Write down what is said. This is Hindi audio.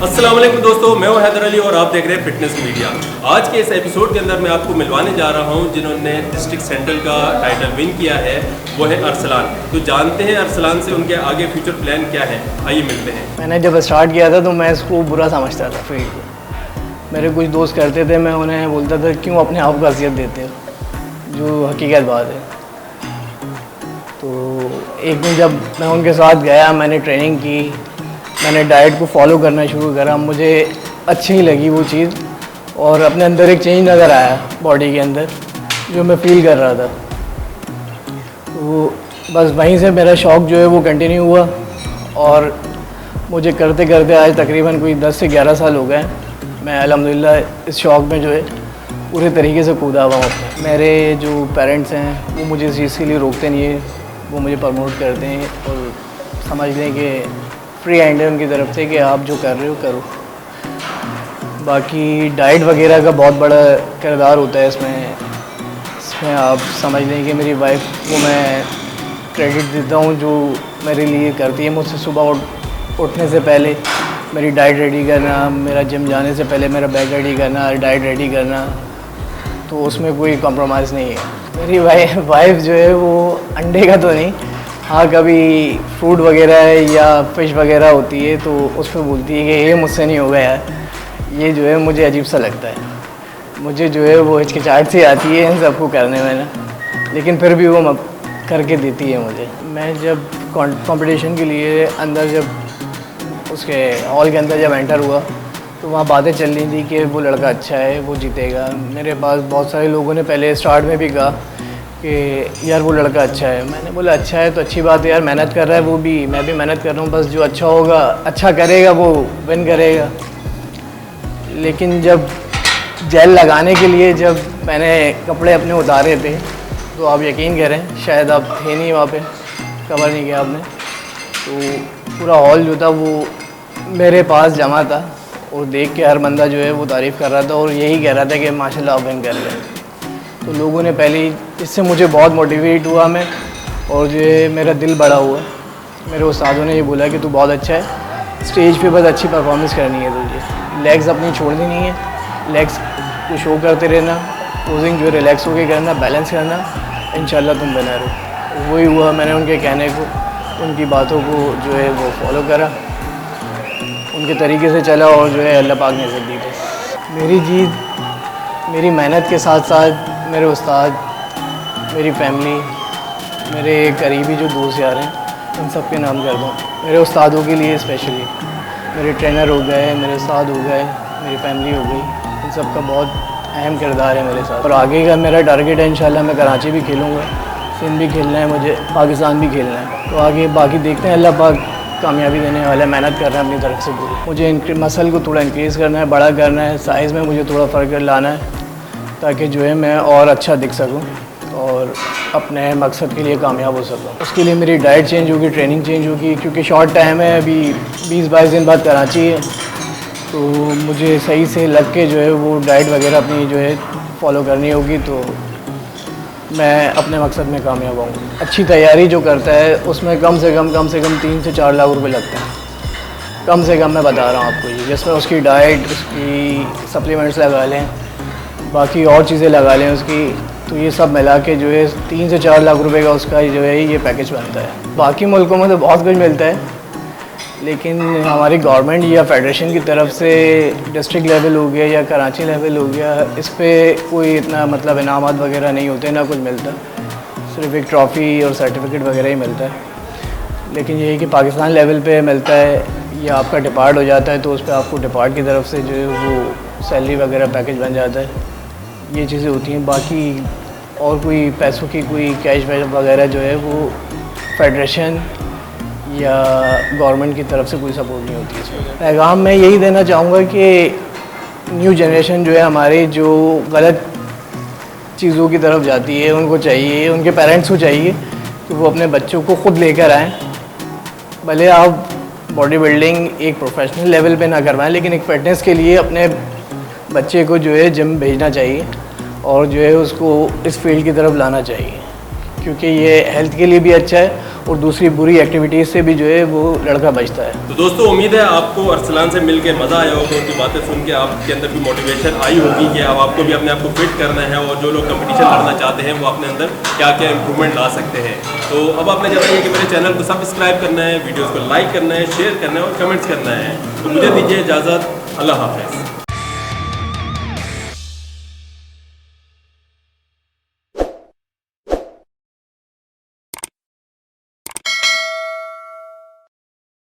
अस्सलाम वालेकुम दोस्तों, मैं हूं हैदर अली और आप देख रहे हैं फिटनेस मीडिया। आज के इस एपिसोड के अंदर मैं आपको मिलवाने जा रहा हूं जिन्होंने डिस्ट्रिक्ट सेंट्रल का टाइटल विन किया है, वो है अरसलान। तो जानते हैं अरसलान से उनके आगे फ्यूचर प्लान क्या है, आइए मिलते हैं। मैंने जब स्टार्ट किया था तो मैं इसको बुरा समझता था फील्ड को। मेरे कुछ दोस्त करते थे, मैं उन्हें बोलता था क्यों अपने आप को अजियत देते हो, जो हकीकत बात है। तो एक दिन जब मैं उनके साथ गया, मैंने ट्रेनिंग की, मैंने डाइट को फॉलो करना शुरू करा, मुझे अच्छी ही लगी वो चीज़ और अपने अंदर एक चेंज नज़र आया बॉडी के अंदर जो मैं फ़ील कर रहा था। तो बस वहीं से मेरा शौक़ जो है वो कंटिन्यू हुआ और मुझे करते करते आज तकरीबन कोई 10 से 11 साल हो गए। मैं अल्हम्दुलिल्लाह इस शौक़ में जो है पूरे तरीके से कूदा हुआ हूँ। मेरे जो पेरेंट्स हैं वो मुझे इस चीज़ के लिए रोकते नहीं है, वो मुझे प्रमोट करते हैं और समझ लें कि फ्री हैंड है उनकी तरफ से कि आप जो कर रहे हो करो। बाकी डाइट वगैरह का बहुत बड़ा किरदार होता है इसमें आप समझ लें कि मेरी वाइफ को मैं क्रेडिट देता हूँ जो मेरे लिए करती है। मुझसे सुबह उठने से पहले मेरी डाइट रेडी करना, मेरा जिम जाने से पहले मेरा बैग रेडी करना, डाइट रेडी करना, तो उसमें कोई कॉम्प्रोमाइज़ नहीं है। मेरी वाइफ जो है वो अंडे का तो नहीं, हाँ कभी फ्रूट वगैरह या फ़िश वगैरह होती है तो उस पर बोलती है कि ये मुझसे नहीं होगा यार, ये जो है मुझे अजीब सा लगता है। मुझे जो है वो हिचकिचाहट सी आती है इन सबको करने में ना, लेकिन फिर भी वो करके देती है मुझे। मैं जब कंपटीशन के लिए अंदर जब उसके हॉल के अंदर जब एंटर हुआ तो वहाँ बातें चल रही थी कि वो लड़का अच्छा है, वो जीतेगा। मेरे पास बहुत सारे लोगों ने पहले स्टार्ट में भी कहा कि यार वो लड़का अच्छा है। मैंने बोला अच्छा है तो अच्छी बात है यार, मेहनत कर रहा है वो भी, मैं भी मेहनत कर रहा हूँ, बस जो अच्छा होगा अच्छा करेगा वो विन करेगा। लेकिन जब जेल लगाने के लिए जब मैंने कपड़े अपने उतारे थे तो आप यकीन करें, शायद आप थे नहीं वहाँ पे, कवर नहीं किया आपने, तो पूरा हॉल जो था वो मेरे पास जमा था और देख के हर बंदा जो है वो तारीफ़ कर रहा था और यही कह रहा था कि माशाल्लाह आप विन कर गए। तो लोगों ने पहले ही इससे मुझे बहुत मोटिवेट हुआ मैं, और जो है मेरा दिल बड़ा हुआ। मेरे उस्तादों ने ये बोला कि तू बहुत अच्छा है, स्टेज पे बस अच्छी परफॉर्मेंस करनी है तुझे, लेग्स अपनी छोड़नी नहीं है, लेग्स को शो करते रहना, पोजिंग जो है रिलैक्स होकर करना, बैलेंस करना, इंशाल्लाह तुम विनर हो। वही हुआ, मैंने उनके कहने को, उनकी बातों को जो है वो फॉलो करा, उनके तरीके से चला और जो है अल्लाह पाक ने इज़्ज़त दी थी। मेरी जीत मेरी मेहनत के साथ साथ मेरे उस्ताद, मेरी फैमिली, मेरे करीबी जो दोस्त यार हैं, उन सब के नाम कर दूँ। मेरे उस्तादों के लिए स्पेशली, मेरे ट्रेनर हो गए, मेरे उस्ताद हो गए, मेरी फैमिली हो गई, इन सब का बहुत अहम किरदार है मेरे साथ। और आगे का मेरा टारगेट है इंशाल्लाह मैं कराची भी खेलूँगा, सिंध भी खेलना है मुझे, पाकिस्तान भी खेलना है। तो आगे बाकी देखते हैं, अल्लाह पाक कामयाबी देने वाला है, मेहनत कर रहे हैं अपनी तरफ से पूरी। मुझे मसल को थोड़ा इंक्रीज़ करना है, बड़ा करना है, साइज़ में मुझे थोड़ा फ़र्क लाना है ताकि जो है मैं और अच्छा दिख सकूं और अपने मकसद के लिए कामयाब हो सकूं। उसके लिए मेरी डाइट चेंज होगी, ट्रेनिंग चेंज होगी, क्योंकि शॉर्ट टाइम है, अभी 20-22 दिन बाद कराची है, तो मुझे सही से लग के जो है वो डाइट वगैरह अपनी जो है फॉलो करनी होगी, तो मैं अपने मकसद में कामयाब होऊंगा। अच्छी तैयारी जो करता है उसमें कम से कम 3 से 4 लाख रुपए लगते हैं, कम से कम मैं बता रहा हूँ आपको ये, जिसमें उसकी डाइट, उसकी सप्लीमेंट्स लगा लें, बाकी और चीज़ें लगा लें उसकी, तो ये सब मिला के जो है 3 से 4 लाख रुपए का उसका जो है ये पैकेज बनता है। बाकी मुल्कों में तो बहुत कुछ मिलता है, लेकिन हमारी गवर्नमेंट या फेडरेशन की तरफ से डिस्ट्रिक्ट लेवल हो गया या कराची लेवल हो गया, इस पर कोई इतना मतलब इनामात वगैरह नहीं होते, ना कुछ मिलता, सिर्फ एक ट्रॉफ़ी और सर्टिफिकेट वगैरह ही मिलता है। लेकिन ये है कि पाकिस्तान लेवल पे मिलता है या आपका डिपार्ट हो जाता है तो उस पर आपको डिपार्ट की तरफ से जो है वो सैलरी वगैरह पैकेज बन जाता है, ये चीज़ें होती हैं। बाकी और कोई पैसों की कोई कैश वगैरह जो है वो फेडरेशन या गवर्नमेंट की तरफ से कोई सपोर्ट नहीं होती इसमें। पैगाम मैं यही देना चाहूँगा कि न्यू जनरेशन जो है हमारी, जो गलत चीज़ों की तरफ जाती है, उनको चाहिए, उनके पेरेंट्स को चाहिए कि वो अपने बच्चों को ख़ुद लेकर आएँ। भले आप बॉडी बिल्डिंग एक प्रोफेशनल लेवल पे ना करवाएं, लेकिन एक फ़िटनेस के लिए अपने बच्चे को जो है जिम भेजना चाहिए और जो है उसको इस फील्ड की तरफ लाना चाहिए, क्योंकि ये हेल्थ के लिए भी अच्छा है और दूसरी बुरी एक्टिविटीज़ से भी जो है वो लड़का बचता है। तो दोस्तों उम्मीद है आपको अरसलान से मिलके मज़ा आया होगा, उनकी बातें सुन के आपके अंदर भी मोटिवेशन आई होगी कि अब आपको भी अपने आप को फिट करना है और जो लोग कंपटीशन लड़ना चाहते हैं वो अपने अंदर क्या क्या इंप्रूवमेंट ला सकते हैं। तो अब आपने करना है कि मेरे चैनल को सब्सक्राइब करना है, वीडियोज़ को लाइक करना है, शेयर करना है और कमेंट्स करना है। तो मुझे दीजिए इजाज़त, अल्लाह हाफ़िज़।